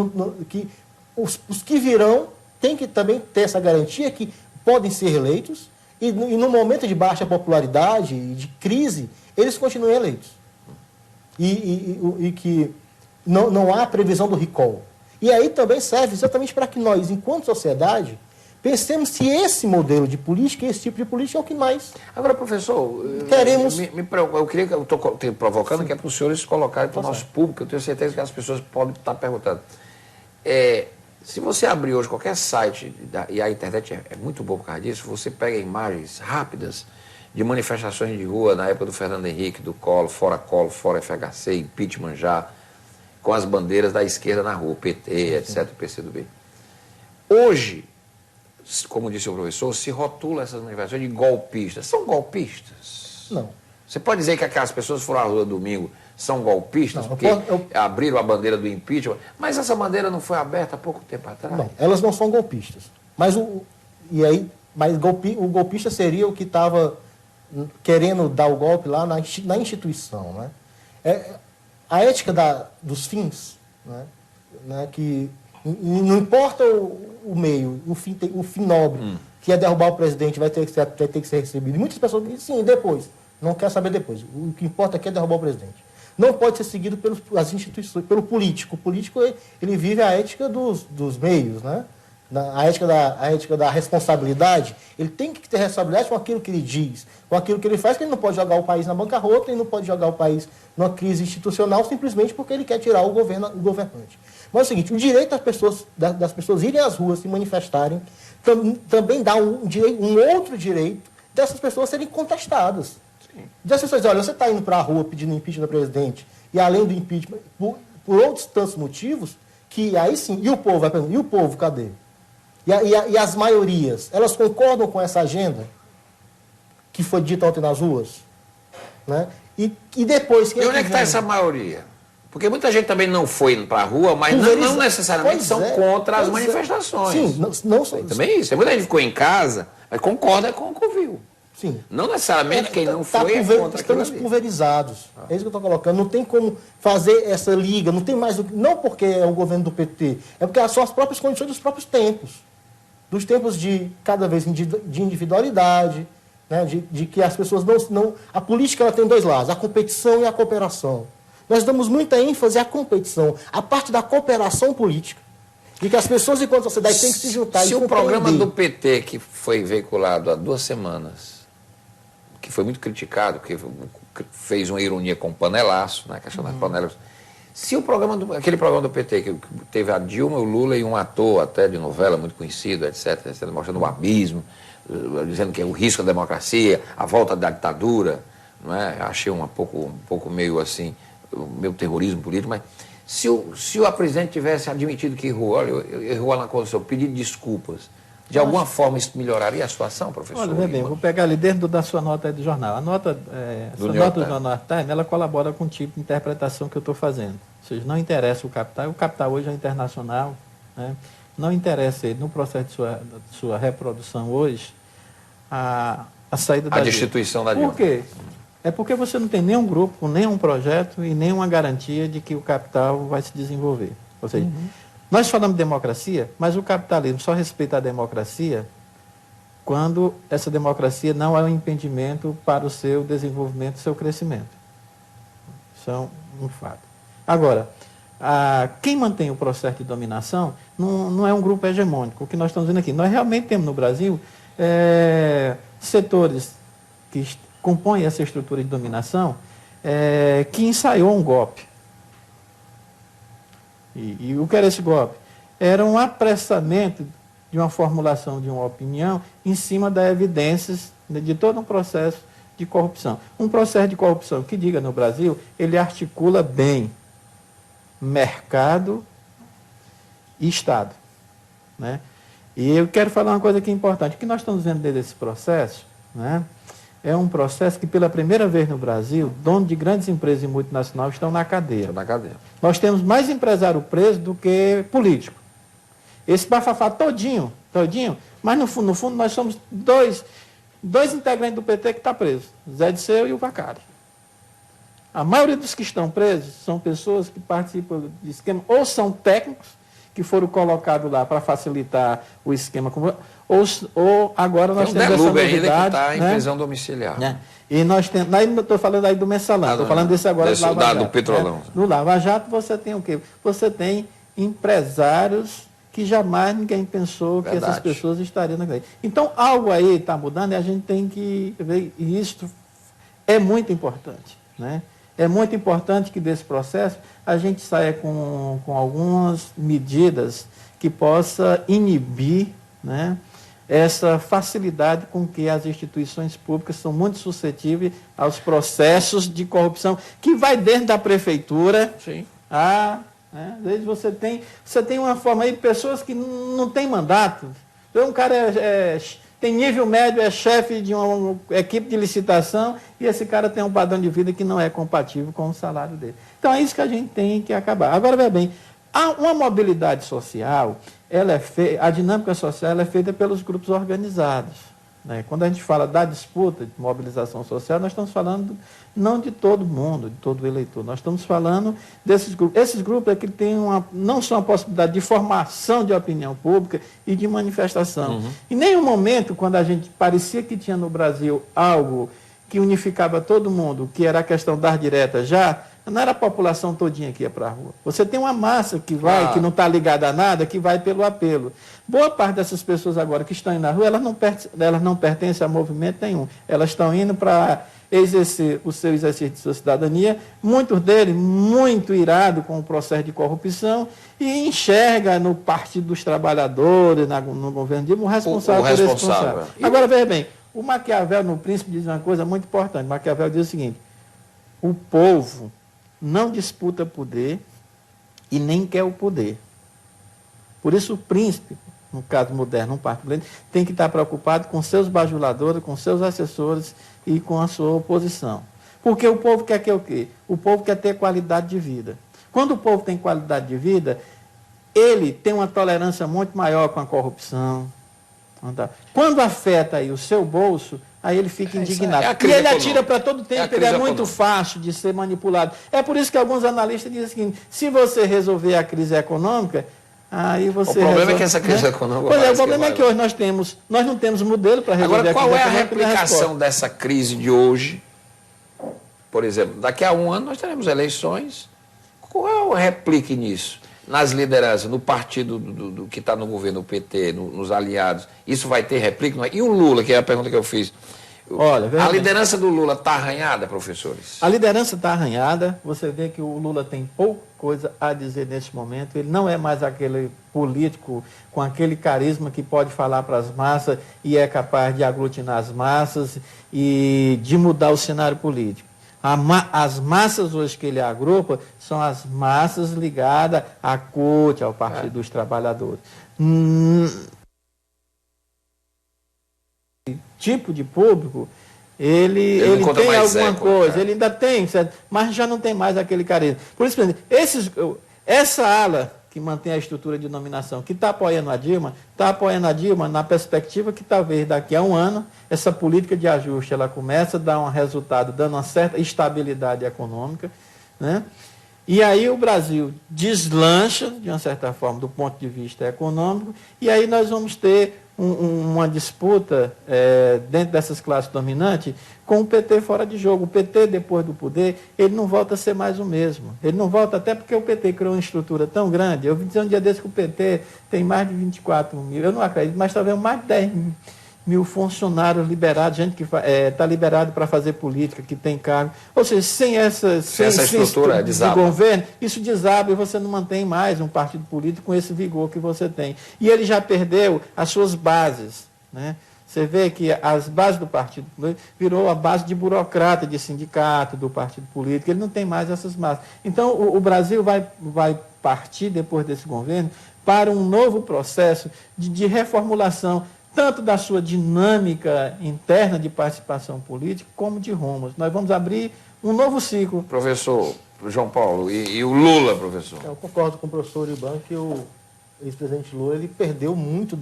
os que virão têm que também ter essa garantia que podem ser eleitos e no momento de baixa popularidade e de crise, eles continuem eleitos. E que não há previsão do recall. E aí também serve exatamente para que nós, enquanto sociedade, pensemos se esse modelo de política, esse tipo de política é o que mais... Agora, professor, queremos... eu queria que eu estou provocando, sim, que é para os senhores colocarem para o nosso público, eu tenho certeza que as pessoas podem estar perguntando. Se você abrir hoje qualquer site, e a internet é muito boa por causa disso, você pega imagens rápidas de manifestações de rua na época do Fernando Henrique, do Collor, fora FHC, impeachment já, com as bandeiras da esquerda na rua, PT, etc., PCdoB. Hoje, como disse o professor, se rotula essas manifestações de golpistas. São golpistas? Não. Você pode dizer que aquelas pessoas que foram à rua domingo são golpistas, porque abriram a bandeira do impeachment, mas essa bandeira não foi aberta há pouco tempo atrás? Não, elas não são golpistas. Mas o golpista seria o que estava querendo dar o golpe lá na instituição. Né? A ética dos fins, né, que não importa o meio, o fim nobre, que é derrubar o presidente, vai ter que ser recebido. E muitas pessoas dizem, sim, depois. Não quer saber depois. O que importa aqui é derrubar o presidente. Não pode ser seguido pelas instituições, pelo político. O político, ele vive a ética dos meios, né? A ética da responsabilidade. Ele tem que ter responsabilidade com aquilo que ele diz, com aquilo que ele faz, que ele não pode jogar o país na bancarrota, ele não pode jogar o país numa crise institucional simplesmente porque ele quer tirar o governante. Mas é o seguinte, o direito das pessoas irem às ruas, se manifestarem, também dá um outro direito dessas pessoas serem contestadas. Das pessoas, olha, você está indo para a rua pedindo impeachment do presidente, e além do impeachment, por outros tantos motivos, que aí sim, e o povo vai perguntar, e o povo, cadê? E as maiorias, elas concordam com essa agenda que foi dita ontem nas ruas? Né? E depois... E onde é que está essa maioria? Porque muita gente também não foi para a rua, mas não necessariamente são contra as manifestações. Sim, não são. Também isso. Muita gente ficou em casa, mas concorda com o que ouviu. Sim. Não necessariamente quem não foi é contra estamos pulverizados. É isso que eu estou colocando. Não tem como fazer essa liga, não tem mais... Não porque é o governo do PT, é porque são as próprias condições dos próprios tempos. Dos tempos de, cada vez, de individualidade, né? de que as pessoas não... A política ela tem dois lados, a competição e a cooperação. Nós damos muita ênfase à competição, à parte da cooperação política. E que as pessoas, enquanto sociedade, têm que se juntar e compreender. Se o programa do PT, que foi veiculado há 2 semanas, que foi muito criticado, que fez uma ironia com o panelaço, né, a questão das panelas. Se aquele programa do PT, que teve a Dilma, o Lula e um ator até de novela muito conhecido, etc., mostrando o abismo, dizendo que é o risco da democracia, a volta da ditadura, não é? Achei um pouco meio assim, meu terrorismo político, mas se a presidente tivesse admitido que errou, olha, errou lá na Constituição, pedido desculpas, de alguma forma isso melhoraria a situação, professor? Olha, vê bem, vou pegar ali dentro da sua nota aí do jornal. A nota, essa nota do Jornal Time, ela colabora com o tipo de interpretação que eu estou fazendo. Ou seja, não interessa o capital hoje é internacional, né? Não interessa ele, no processo de sua reprodução hoje, a saída da destituição da Dilma. Por quê? É porque você não tem nenhum grupo, nenhum projeto e nenhuma garantia de que o capital vai se desenvolver. Ou seja, nós falamos de democracia, mas o capitalismo só respeita a democracia quando essa democracia não é um impedimento para o seu desenvolvimento, o seu crescimento. Isso é um fato. Agora, quem mantém o processo de dominação não é um grupo hegemônico. O que nós estamos vendo aqui, nós realmente temos no Brasil setores que compõem essa estrutura de dominação que ensaiou um golpe. E o que era esse golpe? Era um apressamento de uma formulação de uma opinião em cima das evidências de todo um processo de corrupção. Um processo de corrupção que, diga no Brasil, ele articula bem mercado e Estado, né? E eu quero falar uma coisa que é importante. O que nós estamos vendo desse processo, né, é um processo que, pela primeira vez no Brasil, donos de grandes empresas e multinacionais estão na cadeia. Estão na cadeia. Nós temos mais empresário preso do que político. Esse bafafá todinho, mas no fundo nós somos dois integrantes do PT que estão presos, Zé Disseu e o Vacari. A maioria dos que estão presos são pessoas que participam de esquema, ou são técnicos que foram colocados lá para facilitar o esquema, ou agora nós temos essa novidade, ainda que está em prisão domiciliar. Né? E nós temos, aí estou falando aí do Mensalão, estou falando desse agora do Lava Jato. Do Petrolão. Né? No Lava Jato você tem o quê? Você tem empresários que jamais ninguém pensou que essas pessoas estariam na cadeia. Então, algo aí está mudando e a gente tem que ver, e isso é muito importante, né? É muito importante que desse processo a gente saia com algumas medidas que possa inibir, né, essa facilidade com que as instituições públicas são muito suscetíveis aos processos de corrupção, que vai dentro da prefeitura. Sim. Né? Às vezes você tem uma forma aí de pessoas que não têm mandato. Então, um cara tem nível médio, é chefe de uma equipe de licitação e esse cara tem um padrão de vida que não é compatível com o salário dele. Então é isso que a gente tem que acabar. Agora, veja bem, uma mobilidade social, a dinâmica social ela é feita pelos grupos organizados. Né? Quando a gente fala da disputa de mobilização social, nós estamos falando não de todo mundo, de todo eleitor. Nós estamos falando desses grupos. Esses grupos é que têm não só a possibilidade de formação de opinião pública e de manifestação. Em nenhum momento, quando a gente parecia que tinha no Brasil algo que unificava todo mundo, que era a questão das diretas não era a população todinha que ia para a rua. Você tem uma massa que vai, que não está ligada a nada, que vai pelo apelo. Boa parte dessas pessoas agora que estão indo na rua, elas não pertencem a movimento nenhum. Elas estão indo para exercer o seu exercício de sua cidadania, muitos deles muito irados com o processo de corrupção e enxerga no Partido dos Trabalhadores, no governo Dilma, o responsável por esse processo. Agora, veja bem, o Maquiavel, no Príncipe, diz uma coisa muito importante. Maquiavel diz o seguinte: o povo não disputa poder e nem quer o poder. Por isso o príncipe, no caso moderno, um partido, tem que estar preocupado com seus bajuladores, com seus assessores e com a sua oposição. Porque o povo quer o quê? O povo quer ter qualidade de vida. Quando o povo tem qualidade de vida, ele tem uma tolerância muito maior com a corrupção. Quando afeta aí o seu bolso, aí ele fica indignado. E ele atira para todo tempo, ele é muito fácil de ser manipulado. É por isso que alguns analistas dizem o seguinte: se você resolver a crise econômica, aí você... O problema é que essa crise econômica... Pois é, o problema é que hoje nós não temos modelo para resolver a crise econômica. Agora, qual é a replicação dessa crise de hoje? Por exemplo, daqui a um ano nós teremos eleições. Qual é o replique nisso? Nas lideranças, no partido do que está no governo, o PT, nos aliados, isso vai ter replique? Não é? E o Lula, que é a pergunta que eu fiz, Olha, a liderança do Lula está arranhada, professores? A liderança está arranhada. Você vê que o Lula tem pouca coisa a dizer nesse momento. Ele não é mais aquele político com aquele carisma que pode falar para as massas e é capaz de aglutinar as massas e de mudar o cenário político. As massas hoje que ele agrupa são as massas ligadas à CUT, ao Partido dos Trabalhadores. Tipo de público, ele tem alguma coisa, ele ainda tem, certo? Mas já não tem mais aquele carisma. Por isso, essa ala que mantém a estrutura de nominação, que está apoiando a Dilma na perspectiva que talvez daqui a um ano essa política de ajuste ela começa a dar um resultado, dando uma certa estabilidade econômica, né? E aí o Brasil deslancha, de uma certa forma, do ponto de vista econômico, e aí nós vamos ter uma disputa dentro dessas classes dominantes com o PT fora de jogo. O PT, depois do poder, ele não volta a ser mais o mesmo. Ele não volta até porque o PT criou uma estrutura tão grande. Eu vi dizer um dia desse que o PT tem mais de 24 mil, eu não acredito, mas talvez mais de 10 mil funcionários liberados, gente que está liberado para fazer política, que tem cargo. Ou seja, sem essa estrutura do governo, isso desaba e você não mantém mais um partido político com esse vigor que você tem. E ele já perdeu as suas bases, né? Você vê que as bases do partido político virou a base de burocrata, de sindicato, do partido político. Ele não tem mais essas bases. Então, o Brasil vai partir, depois desse governo, para um novo processo de reformulação, tanto da sua dinâmica interna de participação política, como de rumos. Nós vamos abrir um novo ciclo. Professor João Paulo, e o Lula, professor? Eu concordo com o professor Uriban que o ex-presidente Lula ele perdeu muito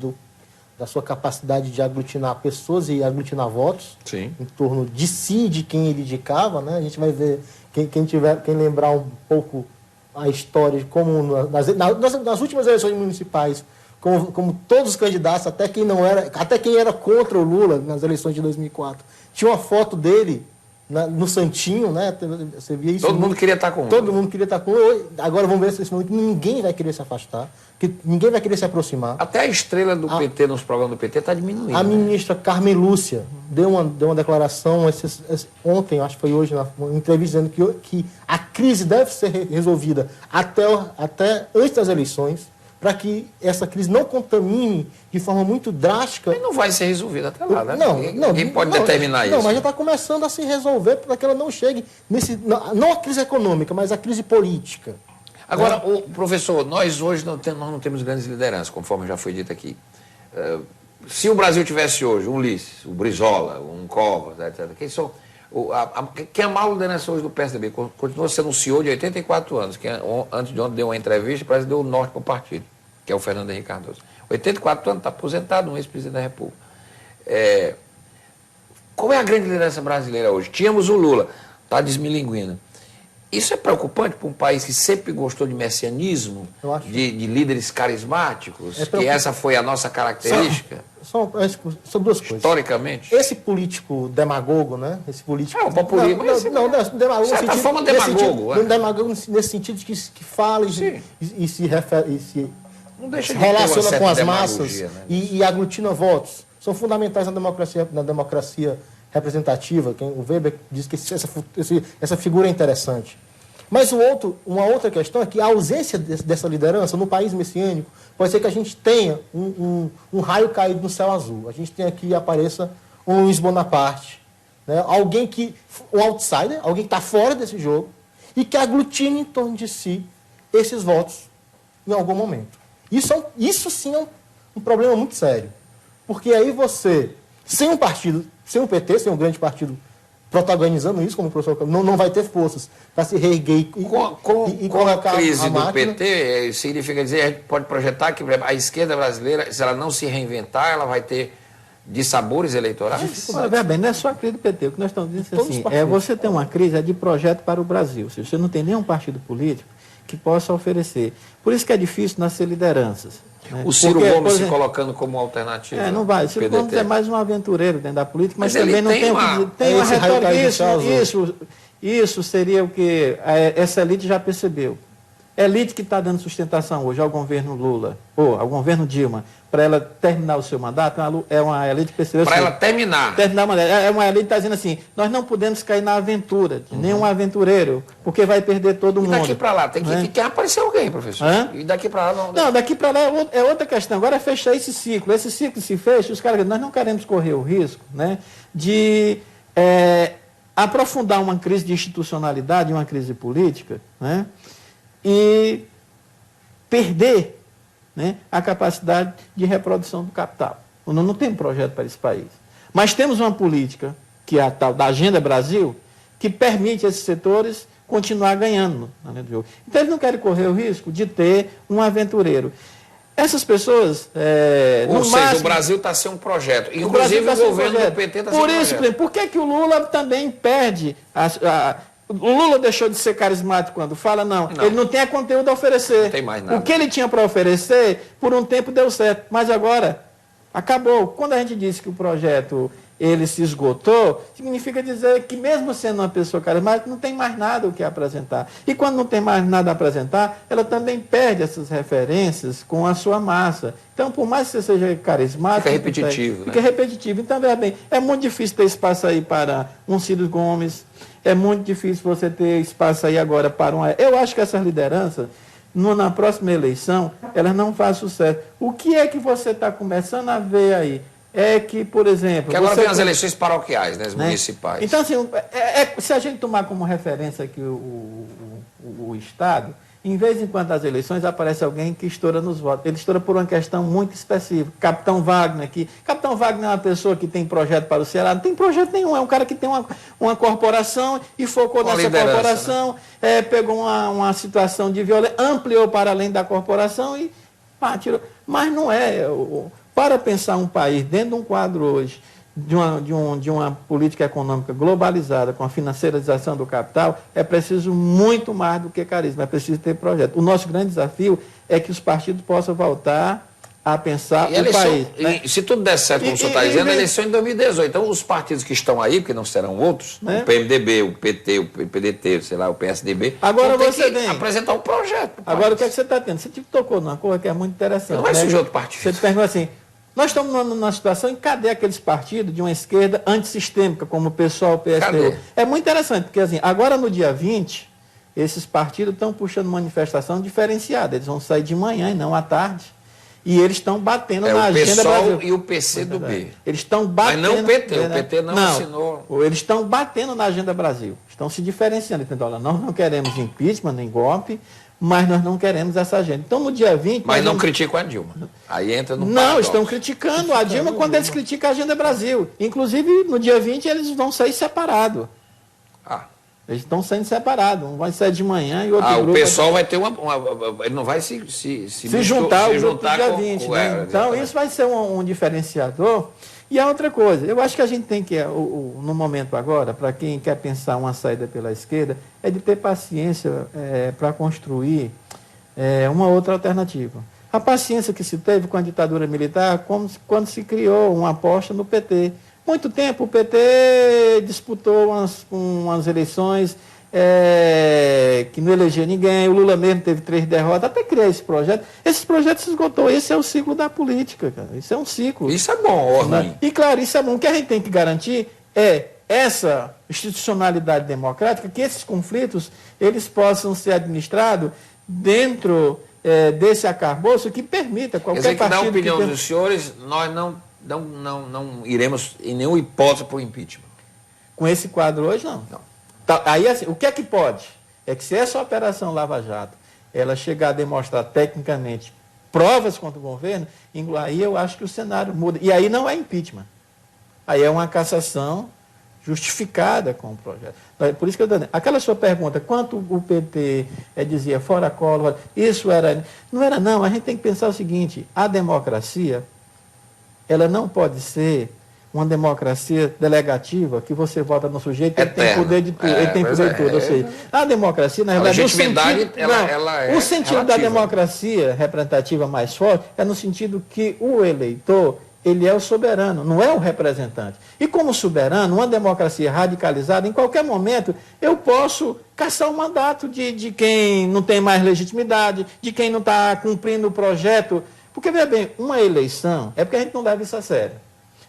da sua capacidade de aglutinar pessoas e aglutinar votos. Sim. Em torno de si, de quem ele indicava, né? A gente vai ver, quem lembrar um pouco a história de como nas últimas eleições municipais, como todos os candidatos, até quem era contra o Lula nas eleições de 2004, tinha uma foto dele no Santinho, né? Você via isso. Todo mundo queria estar com o Lula. Todo mundo queria estar com o Lula. Agora vamos ver nesse momento ninguém vai querer se afastar, que ninguém vai querer se aproximar. Até a estrela do PT nos programas do PT está diminuindo. A ministra Carmen Lúcia deu uma declaração ontem, acho que foi hoje, uma entrevista dizendo que a crise deve ser resolvida até antes das eleições, para que essa crise não contamine de forma muito drástica. Mas não vai ser resolvida até lá, né? Ninguém pode determinar isso. Não, mas já está começando a se resolver para que ela não chegue não a crise econômica, mas a crise política. Agora, professor, nós hoje não temos grandes lideranças, conforme já foi dito aqui. Se o Brasil tivesse hoje um Ulisses, um Brizola, um Covas, etc., quem é a maior liderança hoje do PSDB continua sendo um senhor de 84 anos, que antes de ontem deu uma entrevista e parece que deu o norte para o partido, que é o Fernando Henrique Cardoso. 84 anos, está aposentado, um ex-presidente da República. Qual é a grande liderança brasileira hoje? Tínhamos o Lula, está desmilinguindo. Isso é preocupante para um país que sempre gostou de messianismo, de líderes carismáticos, que essa foi a nossa característica? São duas coisas. Historicamente. Esse político demagogo, né? Esse político... o populismo. Demagogo, de certa forma, demagogo. Demagogo nesse sentido de que fala e se relaciona com as massas, né? e aglutina votos. São fundamentais na democracia representativa. O Weber diz que essa figura é interessante. Mas uma outra questão é que a ausência dessa liderança no país messiânico pode ser que a gente tenha um raio caído no céu azul. A gente tem aqui, apareça um Luiz Bonaparte, né? Um outsider, alguém que está fora desse jogo e que aglutine em torno de si esses votos em algum momento. Isso sim é um problema muito sério. Porque aí você, sem um partido, sem um PT, sem um grande partido protagonizando isso, como o professor não vai ter forças para se reerguer e colocar a crise a máquina. do PT, significa dizer, a gente pode projetar que a esquerda brasileira, se ela não se reinventar, ela vai ter dissabores eleitorais? Olha bem, não é só a crise do PT, o que nós estamos dizendo assim, você tem uma crise de projeto para o Brasil, ou seja, você não tem nenhum partido político que possa oferecer. Por isso que é difícil nascer lideranças. Né? O Ciro Gomes se colocando como alternativa. Não vai. O Ciro Gomes é mais um aventureiro dentro da política, mas também não tem uma retórica. Isso seria o que essa elite já percebeu. elite que está dando sustentação hoje ao governo Lula, ou ao governo Dilma, para ela terminar o seu mandato, é uma elite que percebeu... Para ela terminar. Terminar o mandato. É uma elite que está dizendo assim, nós não podemos cair na aventura de nenhum aventureiro, porque vai perder todo mundo. E daqui para lá, tem que aparecer alguém, professor. Hã? E daqui para lá não... Não, daqui para lá é outra questão. Agora é fechar esse ciclo. Esse ciclo se fecha, os caras dizem, nós não queremos correr o risco, né, de aprofundar uma crise de institucionalidade, uma crise política, né, e perder, né, a capacidade de reprodução do capital. Não tem projeto para esse país. Mas temos uma política, que é a tal da Agenda Brasil, que permite a esses setores continuar ganhando na linha do jogo. Então, eles não querem correr o risco de ter um aventureiro. Essas pessoas... Ou seja, máximo, o Brasil está sem um projeto. Inclusive, o governo do PT está sem um projeto. Por isso, por que o Lula também perde... O Lula deixou de ser carismático quando fala? Não. Ele não tem conteúdo a oferecer. Não tem mais nada. O que ele tinha para oferecer, por um tempo deu certo. Mas agora, acabou. Quando a gente disse que o projeto ele se esgotou, significa dizer que mesmo sendo uma pessoa carismática, não tem mais nada o que apresentar. E quando não tem mais nada a apresentar, ela também perde essas referências com a sua massa. Então, por mais que você seja carismático... Fica repetitivo, Fica repetitivo. Então, veja bem, é muito difícil ter espaço aí para um Ciro Gomes, é muito difícil você ter espaço aí agora para uma... Eu acho que essas lideranças, na próxima eleição, elas não fazem sucesso. O que é que você está começando a ver aí? É que, por exemplo... Que agora vem as eleições paroquiais, né, as municipais. Então, assim, se a gente tomar como referência aqui o Estado, em vez em quando as eleições aparece alguém que estoura nos votos. Ele estoura por uma questão muito específica. Capitão Wagner aqui. Capitão Wagner é uma pessoa que tem projeto para o Ceará. Não tem projeto nenhum. É um cara que tem uma corporação e focou nessa corporação, né? Pegou uma situação de violência, ampliou para além da corporação e tirou. Mas não é... Para pensar um país dentro de um quadro hoje de uma política econômica globalizada, com a financiarização do capital, é preciso muito mais do que carisma, é preciso ter projeto. O nosso grande desafio é que os partidos possam voltar a pensar o país. Né? Se tudo der certo, como o senhor está dizendo, a eleição em 2018. Então, os partidos que estão aí, porque não serão outros, né? O PMDB, o PT, o PDT, sei lá, o PSDB, agora você tem que apresentar um projeto. Agora, o que é que você está tendo? Você tocou numa coisa que é muito interessante. Não vai surgir outro partido. Você te pergunta assim, nós estamos numa situação em cadê aqueles partidos de uma esquerda antissistêmica, como o PSOL, o PSDB? É muito interessante, porque assim, agora no dia 20, esses partidos estão puxando manifestação diferenciada. Eles vão sair de manhã e não à tarde. E eles estão batendo na agenda brasileira. O PSOL e o PCdoB. Eles estão batendo... Mas não o PT, o PT não assinou. Eles estão batendo na agenda Brasil. Estão se diferenciando. Então, olha, nós não queremos impeachment, nem golpe, mas nós não queremos essa agenda. Então, no dia 20... Mas não criticam a Dilma. Aí entra no Não, paradoxo. Estão criticando a Dilma quando eles criticam a agenda Brasil. Inclusive, no dia 20, eles vão sair separados. Eles estão saindo separados. Um vai sair de manhã e outro grupo... O pessoal vai ter ele não vai se juntar ao grupo do dia 20. Né? Então, isso vai ser um diferenciador. E a outra coisa, eu acho que a gente tem que, no momento agora, para quem quer pensar uma saída pela esquerda, é de ter paciência para construir uma outra alternativa. A paciência que se teve com a ditadura militar, quando se criou uma aposta no PT. Muito tempo o PT disputou umas eleições que não elegia ninguém, o Lula mesmo teve 3 derrotas, até criar esse projeto. Esse projeto se esgotou, esse é o ciclo da política, cara. Isso é um ciclo. Isso é bom, Orlando. E claro, isso é bom. O que a gente tem que garantir é essa institucionalidade democrática, que esses conflitos eles possam ser administrados dentro desse arcabouço que permita qualquer partido... Na opinião dos senhores, nós não iremos em nenhuma hipótese para o impeachment. Com esse quadro hoje, não. Aí, assim, o que é que pode? É que se essa operação Lava Jato, ela chegar a demonstrar tecnicamente provas contra o governo, aí eu acho que o cenário muda. E aí não é impeachment. Aí é uma cassação justificada com o projeto. Por isso que eu estou dizendo, aquela sua pergunta, quanto o PT dizia fora Collor, isso era... Não era não, a gente tem que pensar o seguinte, a democracia, ela não pode ser uma democracia delegativa, que você vota no sujeito e ele tem poder de tudo. Ele tem poder de tudo. Ou seja, a democracia, na verdade, o sentido da democracia representativa mais forte é no sentido que o eleitor ele é o soberano, não é o representante. E como soberano, uma democracia radicalizada, em qualquer momento, eu posso caçar o mandato de quem não tem mais legitimidade, de quem não está cumprindo o projeto. Porque, veja bem, uma eleição, é porque a gente não leva isso a sério,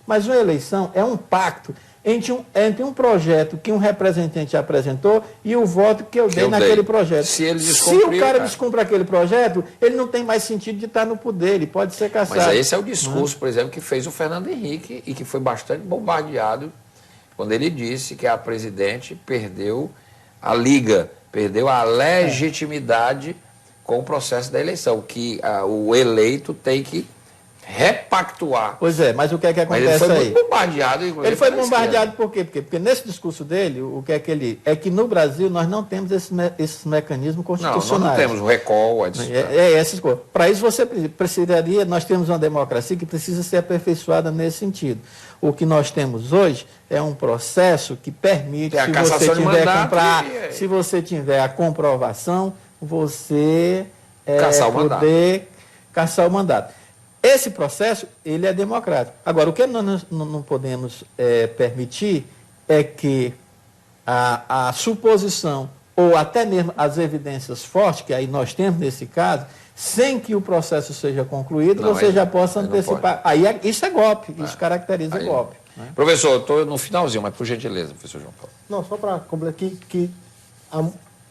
mas uma eleição é um pacto entre um projeto que um representante apresentou e o voto que eu dei naquele projeto. Se o cara descumpre aquele projeto, ele não tem mais sentido de estar no poder, ele pode ser cassado. Mas esse é o discurso, por exemplo, que fez o Fernando Henrique e que foi bastante bombardeado quando ele disse que a presidente perdeu a liga, perdeu a legitimidade com o processo da eleição, que o eleito tem que repactuar. Pois é, mas o que é que acontece aí? Ele foi muito bombardeado. Ele foi bombardeado por quê? Porque nesse discurso dele, o que é que ele... É que no Brasil nós não temos esses mecanismos constitucionais. Não, nós não temos o recall. Essas coisas. Para isso você precisaria... Nós temos uma democracia que precisa ser aperfeiçoada nesse sentido. O que nós temos hoje é um processo que permite, se você tiver a comprovação, você poder caçar o mandato. Esse processo, ele é democrático. Agora, o que nós não podemos permitir é que a suposição, ou até mesmo as evidências fortes, que aí nós temos nesse caso, sem que o processo seja concluído, você já possa antecipar. Aí isso é golpe, isso caracteriza golpe. Né? Professor, eu estou no finalzinho, mas por gentileza, professor João Paulo. Não, só para completar que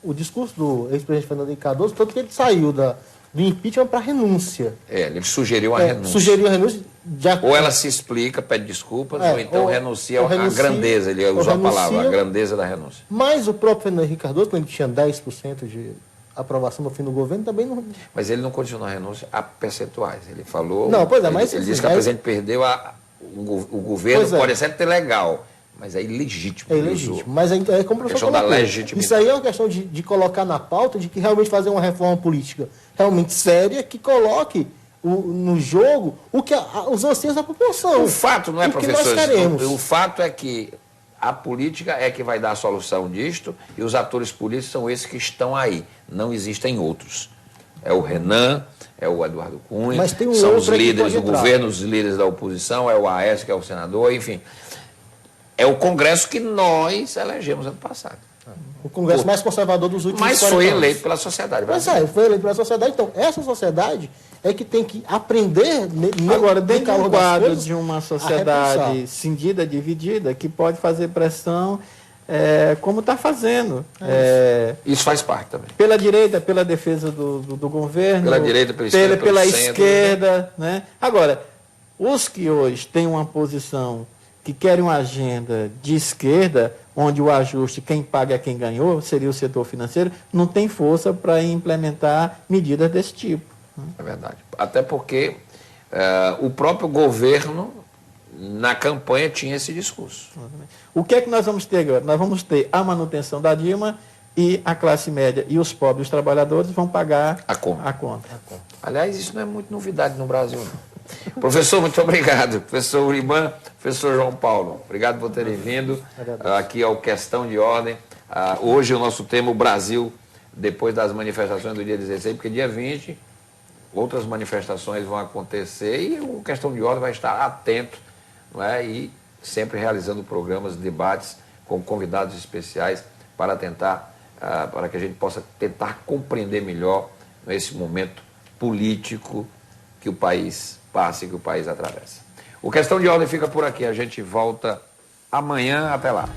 o discurso do ex-presidente Fernando Henrique Cardoso, tanto que ele saiu do impeachment para renúncia. Ele sugeriu a renúncia. Sugeriu a renúncia. Ou ela se explica, pede desculpas, ou então renuncia à grandeza. Ele usou a palavra, a grandeza da renúncia. Mas o próprio Fernando Henrique Cardoso, quando ele tinha 10% de aprovação no fim do governo, também não... Mas ele não condicionou a renúncia a percentuais. Ele falou... Não, pois é, mas... Ele disse que a presidente perdeu o governo, pode até ter legal, mas é ilegítimo. É ilegítimo. Mas é como o professor falou. Da legitimidade. Isso aí é uma questão de colocar na pauta, de que realmente fazer uma reforma política realmente séria, que coloque no jogo o que os anseios da população. O fato não é, professor, nós queremos. O fato é que a política é que vai dar a solução disto e os atores políticos são esses que estão aí. Não existem outros. É o Renan, é o Eduardo Cunha, mas tem são os líderes do governo, os líderes da oposição, é o Aécio, que é o senador, enfim. É o Congresso que nós elegemos ano passado. O Congresso mais conservador dos últimos 40 anos. Mas foi eleito pela sociedade brasileira. Mas foi eleito pela sociedade. Então, essa sociedade é que tem que aprender... Agora, dentro do quadro de uma sociedade cindida, dividida, que pode fazer pressão, como está fazendo. Isso faz parte também. Pela direita, pela defesa do governo. Pela direita, pela esquerda. Né? Agora, os que hoje têm uma posição que querem uma agenda de esquerda, onde o ajuste, quem paga é quem ganhou, seria o setor financeiro, não tem força para implementar medidas desse tipo. É verdade. Até porque o próprio governo, na campanha, tinha esse discurso. O que é que nós vamos ter agora? Nós vamos ter a manutenção da Dilma e a classe média e os pobres, os trabalhadores, vão pagar a conta. Aliás, isso não é muito novidade no Brasil, não. Professor, muito obrigado. Professor Uriban, professor João Paulo, obrigado por terem vindo aqui ao Questão de Ordem. Hoje o nosso tema, o Brasil, depois das manifestações do dia 16, porque dia 20 outras manifestações vão acontecer e o Questão de Ordem vai estar atento, não é? E sempre realizando programas, debates com convidados especiais para tentar, para que a gente possa tentar compreender melhor esse momento político que o país passa e que o país atravessa. O Questão de Ordem fica por aqui. A gente volta amanhã. Até lá.